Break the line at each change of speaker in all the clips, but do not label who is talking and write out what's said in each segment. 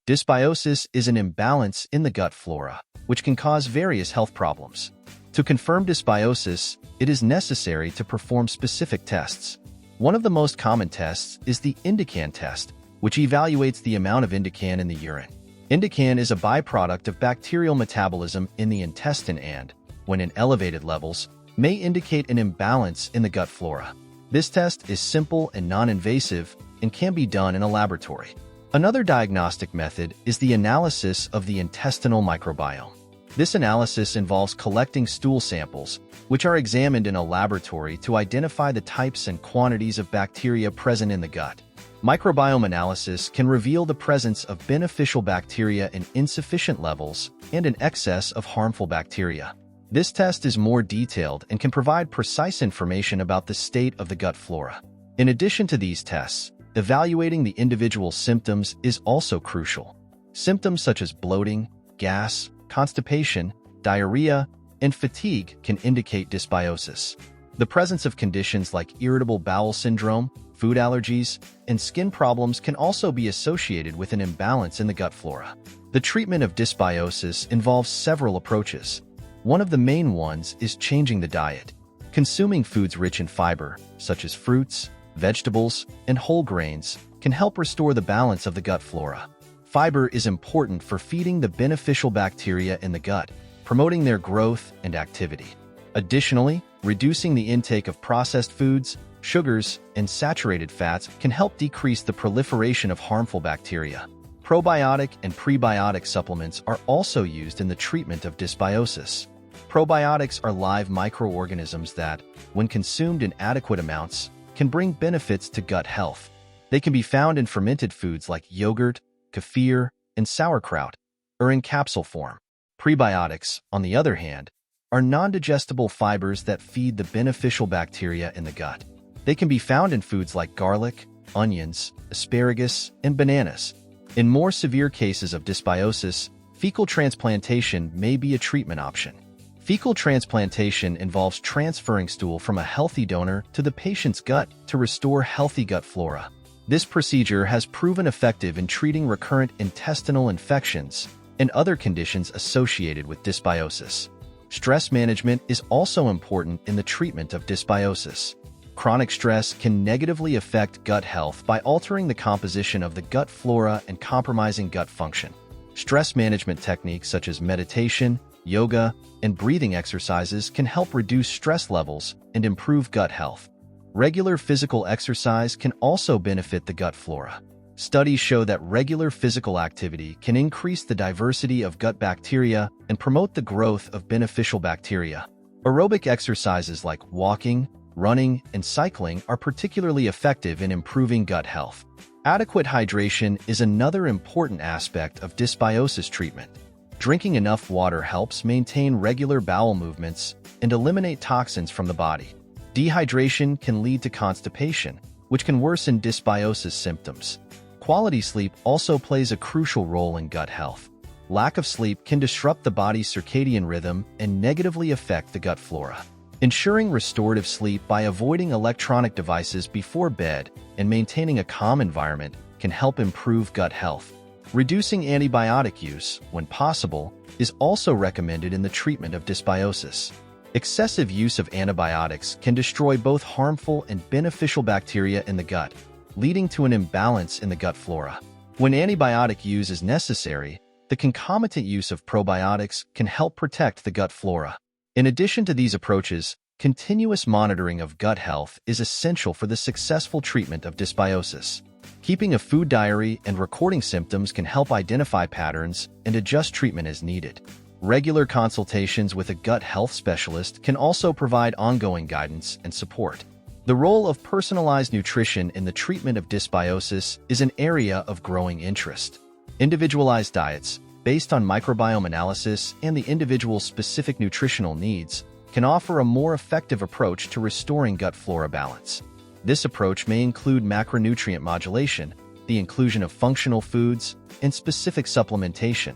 Dysbiosis is an imbalance in the gut flora, which can cause various health problems. To confirm dysbiosis, it is necessary to perform specific tests. One of the most common tests is the indican test, which evaluates the amount of indican in the urine. Indican is a byproduct of bacterial metabolism in the intestine and, when in elevated levels, may indicate an imbalance in the gut flora. This test is simple and non-invasive and can be done in a laboratory. Another diagnostic method is the analysis of the intestinal microbiome. This analysis involves collecting stool samples, which are examined in a laboratory to identify the types and quantities of bacteria present in the gut. Microbiome analysis can reveal the presence of beneficial bacteria in insufficient levels and an excess of harmful bacteria. This test is more detailed and can provide precise information about the state of the gut flora. In addition to these tests, evaluating the individual symptoms is also crucial. Symptoms such as bloating, gas, constipation, diarrhea, and fatigue can indicate dysbiosis. The presence of conditions like irritable bowel syndrome, food allergies, and skin problems can also be associated with an imbalance in the gut flora. The treatment of dysbiosis involves several approaches. One of the main ones is changing the diet. Consuming foods rich in fiber, such as fruits, vegetables, and whole grains, can help restore the balance of the gut flora. Fiber is important for feeding the beneficial bacteria in the gut, promoting their growth and activity. Additionally, reducing the intake of processed foods, sugars, and saturated fats can help decrease the proliferation of harmful bacteria. Probiotic and prebiotic supplements are also used in the treatment of dysbiosis. Probiotics are live microorganisms that, when consumed in adequate amounts, can bring benefits to gut health. They can be found in fermented foods like yogurt, kefir, and sauerkraut, or in capsule form. Prebiotics, on the other hand, are non-digestible fibers that feed the beneficial bacteria in the gut. They can be found in foods like garlic, onions, asparagus, and bananas. In more severe cases of dysbiosis, fecal transplantation may be a treatment option. Fecal transplantation involves transferring stool from a healthy donor to the patient's gut to restore healthy gut flora. This procedure has proven effective in treating recurrent intestinal infections and other conditions associated with dysbiosis. Stress management is also important in the treatment of dysbiosis. Chronic stress can negatively affect gut health by altering the composition of the gut flora and compromising gut function. Stress management techniques such as meditation, yoga, and breathing exercises can help reduce stress levels and improve gut health. Regular physical exercise can also benefit the gut flora. Studies show that regular physical activity can increase the diversity of gut bacteria and promote the growth of beneficial bacteria. Aerobic exercises like walking, running, and cycling are particularly effective in improving gut health. Adequate hydration is another important aspect of dysbiosis treatment. Drinking enough water helps maintain regular bowel movements and eliminate toxins from the body. Dehydration can lead to constipation, which can worsen dysbiosis symptoms. Quality sleep also plays a crucial role in gut health. Lack of sleep can disrupt the body's circadian rhythm and negatively affect the gut flora. Ensuring restorative sleep by avoiding electronic devices before bed and maintaining a calm environment can help improve gut health. Reducing antibiotic use, when possible, is also recommended in the treatment of dysbiosis. Excessive use of antibiotics can destroy both harmful and beneficial bacteria in the gut, leading to an imbalance in the gut flora. When antibiotic use is necessary, the concomitant use of probiotics can help protect the gut flora. In addition to these approaches, continuous monitoring of gut health is essential for the successful treatment of dysbiosis. Keeping a food diary and recording symptoms can help identify patterns and adjust treatment as needed. Regular consultations with a gut health specialist can also provide ongoing guidance and support. The role of personalized nutrition in the treatment of dysbiosis is an area of growing interest. Individualized diets, based on microbiome analysis and the individual's specific nutritional needs, can offer a more effective approach to restoring gut flora balance. This approach may include macronutrient modulation, the inclusion of functional foods, and specific supplementation.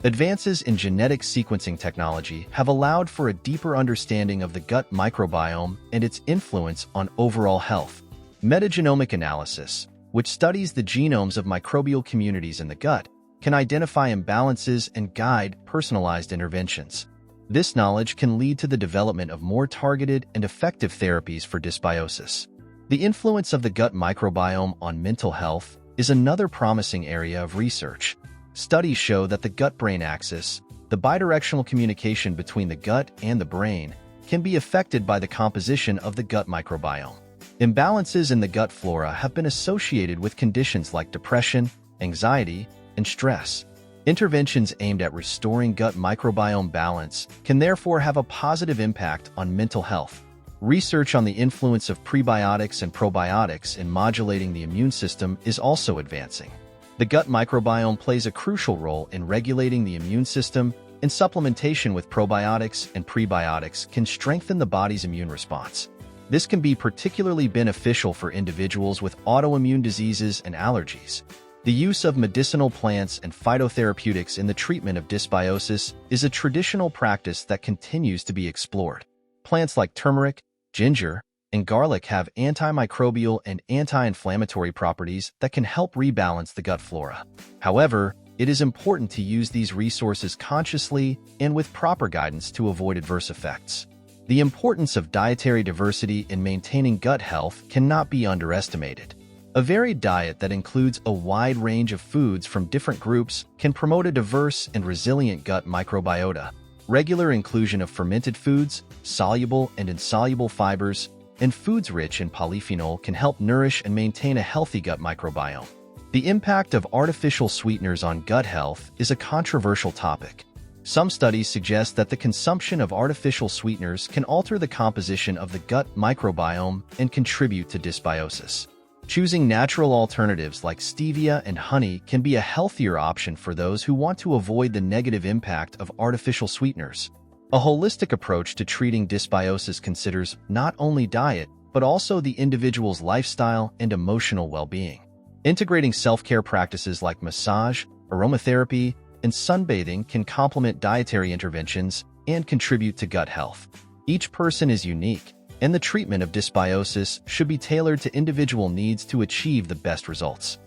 Advances in genetic sequencing technology have allowed for a deeper understanding of the gut microbiome and its influence on overall health. Metagenomic analysis, which studies the genomes of microbial communities in the gut, can identify imbalances and guide personalized interventions. This knowledge can lead to the development of more targeted and effective therapies for dysbiosis. The influence of the gut microbiome on mental health is another promising area of research. Studies show that the gut-brain axis, the bidirectional communication between the gut and the brain, can be affected by the composition of the gut microbiome. Imbalances in the gut flora have been associated with conditions like depression, anxiety, and stress. Interventions aimed at restoring gut microbiome balance can therefore have a positive impact on mental health. Research on the influence of prebiotics and probiotics in modulating the immune system is also advancing. The gut microbiome plays a crucial role in regulating the immune system, and supplementation with probiotics and prebiotics can strengthen the body's immune response. This can be particularly beneficial for individuals with autoimmune diseases and allergies. The use of medicinal plants and phytotherapeutics in the treatment of dysbiosis is a traditional practice that continues to be explored. Plants like turmeric, ginger, and garlic have antimicrobial and anti-inflammatory properties that can help rebalance the gut flora. However, it is important to use these resources consciously and with proper guidance to avoid adverse effects. The importance of dietary diversity in maintaining gut health cannot be underestimated. A varied diet that includes a wide range of foods from different groups can promote a diverse and resilient gut microbiota. Regular inclusion of fermented foods, soluble and insoluble fibers, and foods rich in polyphenol can help nourish and maintain a healthy gut microbiome. The impact of artificial sweeteners on gut health is a controversial topic. Some studies suggest that the consumption of artificial sweeteners can alter the composition of the gut microbiome and contribute to dysbiosis. Choosing natural alternatives like stevia and honey can be a healthier option for those who want to avoid the negative impact of artificial sweeteners. A holistic approach to treating dysbiosis considers not only diet, but also the individual's lifestyle and emotional well-being. Integrating self-care practices like massage, aromatherapy, and sunbathing can complement dietary interventions and contribute to gut health. Each person is unique, and the treatment of dysbiosis should be tailored to individual needs to achieve the best results.